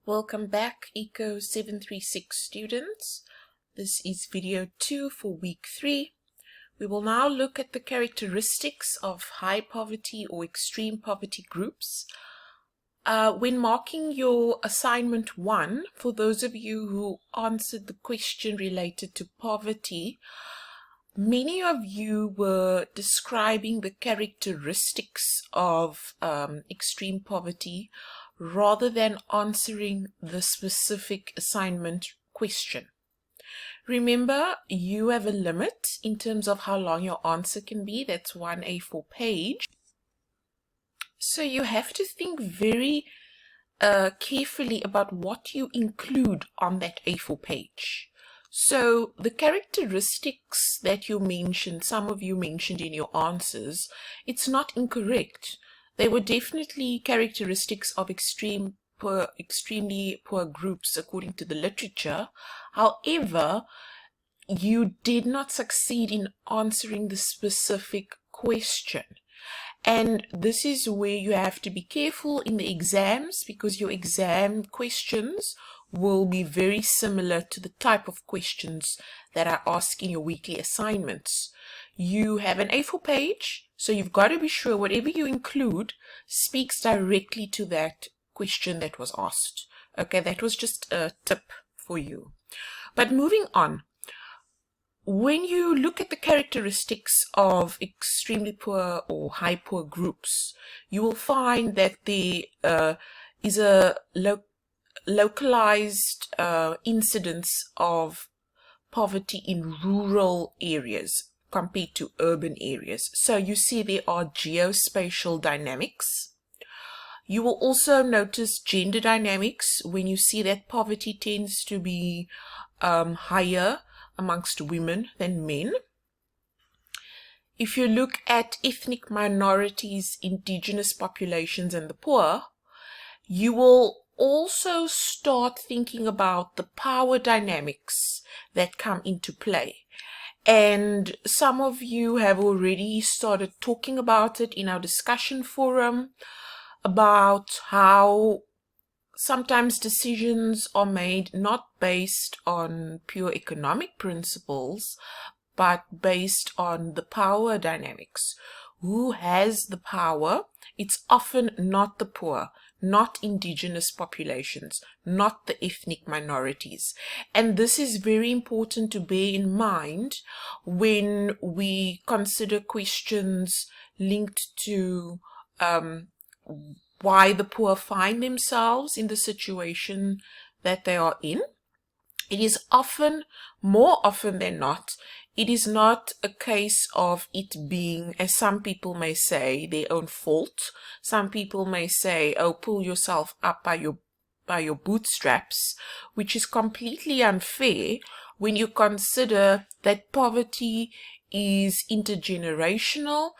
Welcome back, ECO736 students. This is video 2 for week 3. We will now look at the characteristics of high poverty or extreme poverty groups. When marking your assignment 1, for those of you who answered the question related to poverty, many of you were describing the characteristics of extreme poverty rather than answering the specific assignment question. Remember, you have a limit in terms of how long your answer can be. That's 1 A4 page. So you have to think very carefully about what you include on that A4 page. So the characteristics that you mentioned, some of you mentioned in your answers, it's not incorrect. They were definitely characteristics of extremely poor groups according to the literature. However, you did not succeed in answering the specific question. And this is where you have to be careful in the exams, because your exam questions will be very similar to the type of questions that I ask in your weekly assignments. You have an A4 page, so you've got to be sure whatever you include speaks directly to that question that was asked. Okay, that was just a tip for you. But moving on, when you look at the characteristics of extremely poor or high poor groups, you will find that there is a localized incidence of poverty in rural areas compared to urban areas. So you see there are geospatial dynamics. You will also notice gender dynamics when you see that poverty tends to be higher amongst women than men. If you look at ethnic minorities, indigenous populations, and the poor, you will also start thinking about the power dynamics that come into play. And some of you have already started talking about it in our discussion forum, about how sometimes decisions are made not based on pure economic principles, but based on the power dynamics. Who has the power? It's often not the poor, not indigenous populations, not the ethnic minorities. And this is very important to bear in mind when we consider questions linked to why the poor find themselves in the situation that they are in. It is often, more often than not, it is not a case of it being, as some people may say, their own fault. Some people may say, oh, pull yourself up by your bootstraps, which is completely unfair when you consider that poverty is intergenerational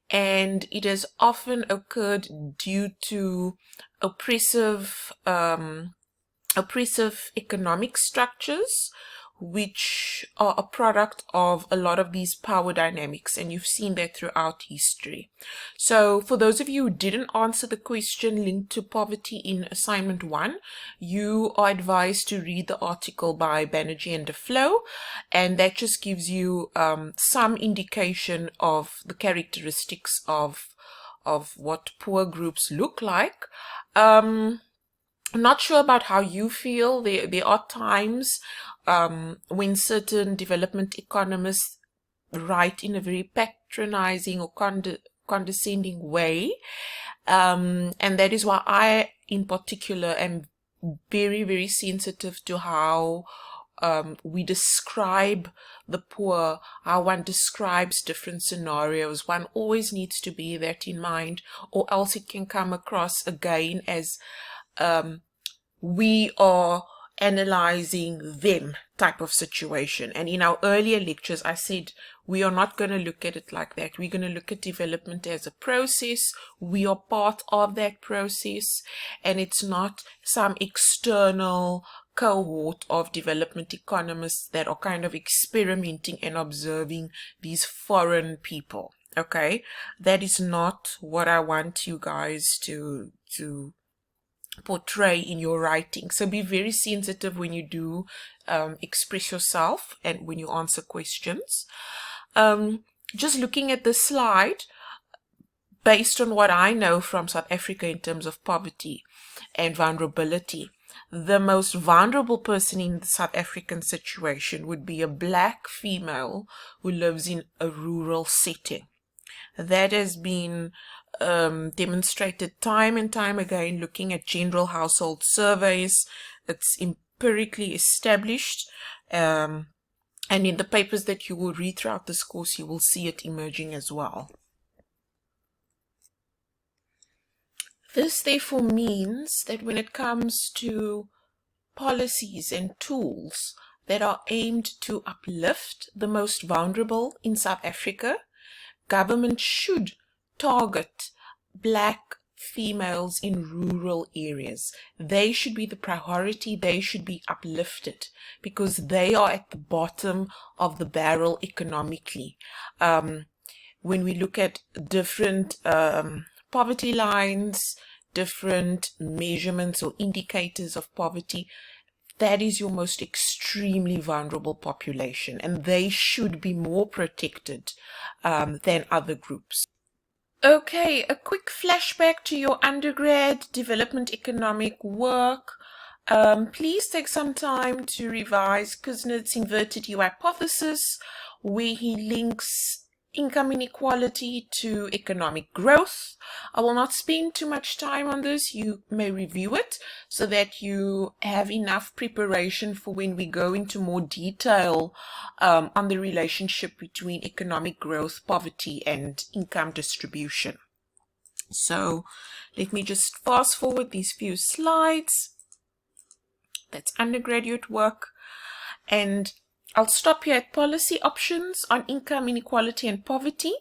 and it has often occurred due to oppressive economic structures, which are a product of a lot of these power dynamics, and you've seen that throughout history. So for those of you who didn't answer the question linked to poverty in assignment 1, you are advised to read the article by Banerjee and DeFlo, and that just gives you some indication of the characteristics of what poor groups look like. I'm not sure about how you feel. There are times when certain development economists write in a very patronizing or condescending way. And that is why I, in particular, am very, very sensitive to how we describe the poor, how one describes different scenarios. One always needs to bear that in mind, or else it can come across again as we are analyzing them type of situation. And in our earlier lectures, I said we are not going to look at it like that. We're going to look at development as a process. We are part of that process, and it's not some external cohort of development economists that are kind of experimenting and observing these foreign people. Okay, that is not what I want you guys to portray in your writing. So be very sensitive when you do express yourself and when you answer questions. Just looking at the slide, based on what I know from South Africa in terms of poverty and vulnerability, the most vulnerable person in the South African situation would be a black female who lives in a rural setting. That has been demonstrated time and time again, looking at general household surveys. It's empirically established. And in the papers that you will read throughout this course, you will see it emerging as well. This therefore means that when it comes to policies and tools that are aimed to uplift the most vulnerable in South Africa, government should target black females in rural areas. They should be the priority. They should be uplifted because they are at the bottom of the barrel economically. When we look at different poverty lines, different measurements or indicators of poverty, that is your most extremely vulnerable population, and they should be more protected than other groups. Okay, a quick flashback to your undergrad development economic work. Please take some time to revise Kuznets' inverted U hypothesis, where he links income inequality to economic growth. I will not spend too much time on this. You may review it so that you have enough preparation for when we go into more detail on the relationship between economic growth, poverty, and income distribution. So let me just fast forward these few slides. That's undergraduate work. And I'll stop here at policy options on income inequality and poverty.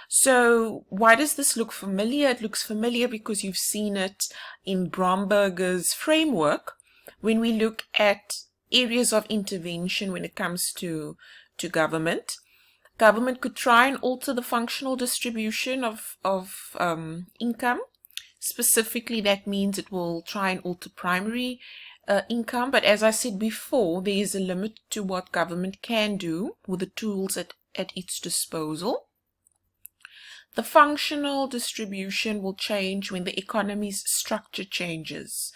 So why does this look familiar? It looks familiar because you've seen it in Bromberger's framework when we look at areas of intervention when it comes to government. Government could try and alter the functional distribution of income. Specifically, that means it will try and alter primary income, but as I said before, there is a limit to what government can do with the tools at its disposal. The functional distribution will change when the economy's structure changes,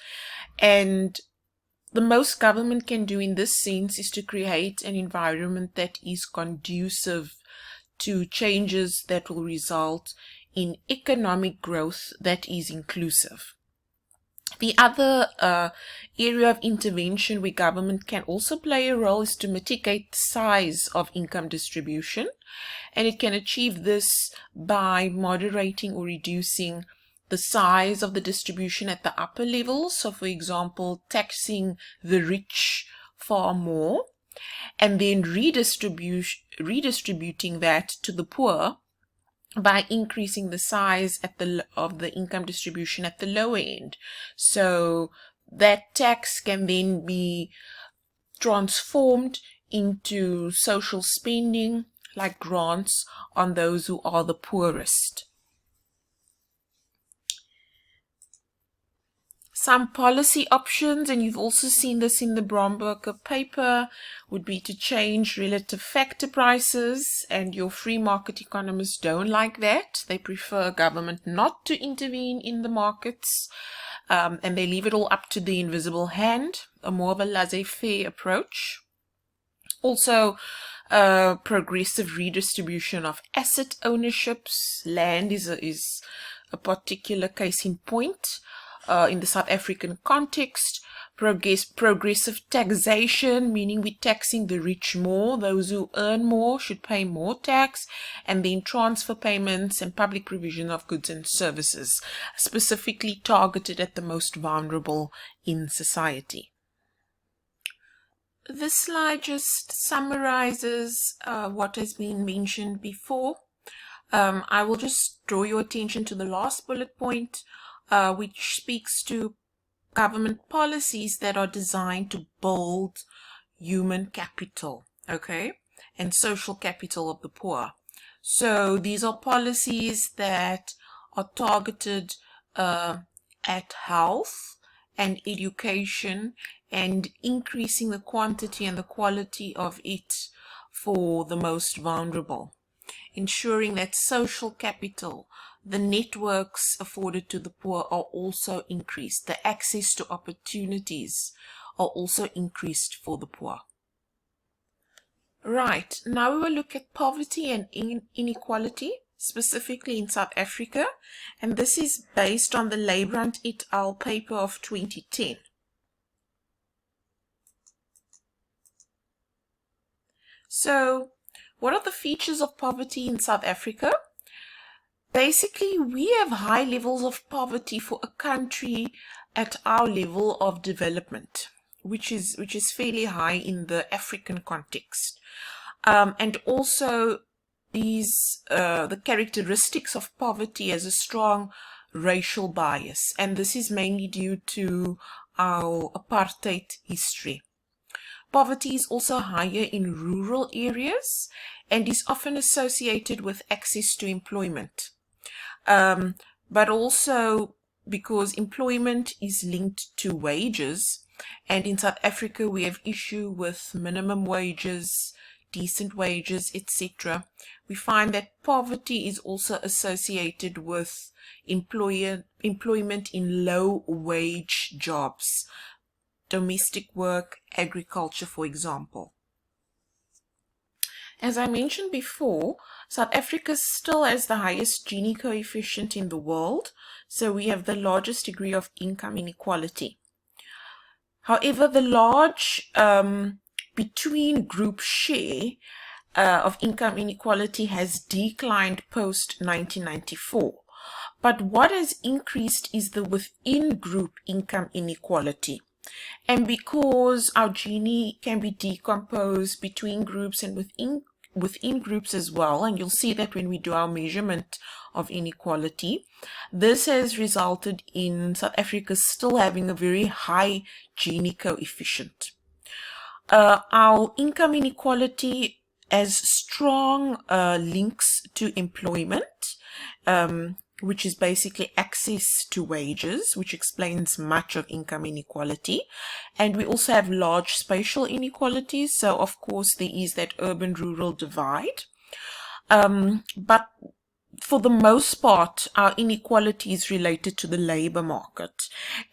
and the most government can do in this sense is to create an environment that is conducive to changes that will result in economic growth that is inclusive. The other area of intervention where government can also play a role is to mitigate the size of income distribution, and it can achieve this by moderating or reducing the size of the distribution at the upper levels. So, for example, taxing the rich far more and then redistributing that to the poor by increasing the size of the income distribution at the lower end. So that tax can then be transformed into social spending, like grants on those who are the poorest. Some policy options, and you've also seen this in the Bromberger paper, would be to change relative factor prices, and your free market economists don't like that. They prefer government not to intervene in the markets, and they leave it all up to the invisible hand, a more of a laissez-faire approach. Also, progressive redistribution of asset ownerships. Land is a particular case in point. In the South African context, progressive taxation, meaning we're taxing the rich more. Those who earn more should pay more tax, and then transfer payments and public provision of goods and services, specifically targeted at the most vulnerable in society. This slide just summarizes what has been mentioned before. I will just draw your attention to the last bullet point, which speaks to government policies that are designed to build human capital, okay, and social capital of the poor. So these are policies that are targeted at health and education, and increasing the quantity and the quality of it for the most vulnerable. Ensuring that social capital, the networks afforded to the poor are also increased. The access to opportunities are also increased for the poor. Right, now we will look at poverty and inequality, specifically in South Africa, and this is based on the Leibrand et al. Paper of 2010. So, what are the features of poverty in South Africa? Basically, we have high levels of poverty for a country at our level of development, which is fairly high in the African context. And also the characteristics of poverty has a strong racial bias, and this is mainly due to our apartheid history. Poverty is also higher in rural areas and is often associated with access to employment. But also because employment is linked to wages, and in South Africa we have issue with minimum wages, decent wages, etc. We find that poverty is also associated with employment in low wage jobs, domestic work, agriculture, for example. As I mentioned before, South Africa still has the highest Gini coefficient in the world, so we have the largest degree of income inequality. However, the large between group share of income inequality has declined post 1994. But what has increased is the within group income inequality. And because our Gini can be decomposed between groups and within groups as well, and you'll see that when we do our measurement of inequality, this has resulted in South Africa still having a very high Gini coefficient. Our income inequality has strong links to employment, which is basically access to wages, which explains much of income inequality. And we also have large spatial inequalities. So, of course, there is that urban-rural divide. But for the most part, our inequality is related to the labor market.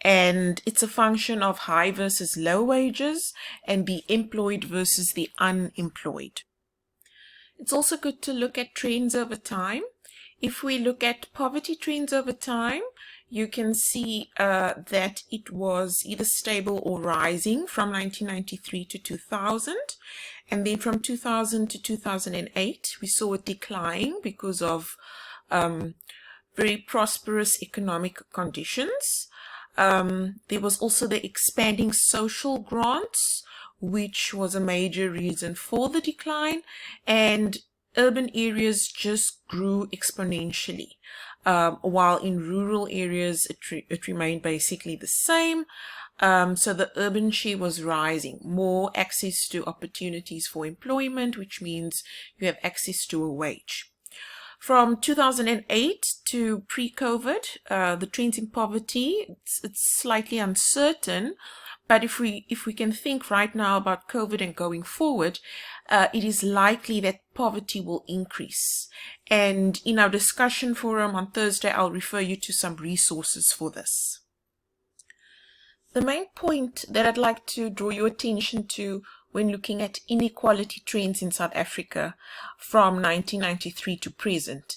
And it's a function of high versus low wages and the employed versus the unemployed. It's also good to look at trends over time. If we look at poverty trends over time, you can see that it was either stable or rising from 1993 to 2000. And then from 2000 to 2008, we saw it decline because of very prosperous economic conditions. There was also the expanding social grants, which was a major reason for the decline, and urban areas just grew exponentially, while in rural areas it remained basically the same. So the urban share was rising, more access to opportunities for employment, which means you have access to a wage. From 2008 to pre-COVID, the trends in poverty, it's slightly uncertain. But if we can think right now about COVID and going forward, it is likely that poverty will increase. And in our discussion forum on Thursday, I'll refer you to some resources for this. The main point that I'd like to draw your attention to when looking at inequality trends in South Africa from 1993 to present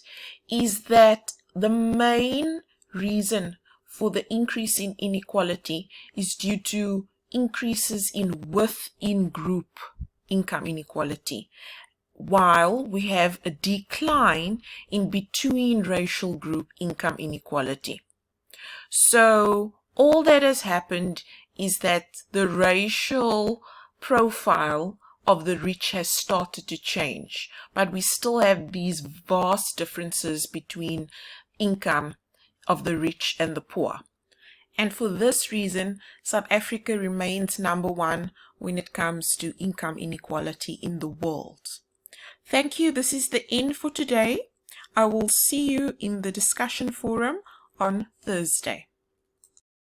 is that the main reason for the increase in inequality is due to increases in within group income inequality, while we have a decline in between racial group income inequality. So all that has happened is that the racial profile of the rich has started to change, but we still have these vast differences between income of the rich and the poor. And for this reason, South Africa remains #1 when it comes to income inequality in the world. Thank you. This is the end for today. I will see you in the discussion forum on Thursday.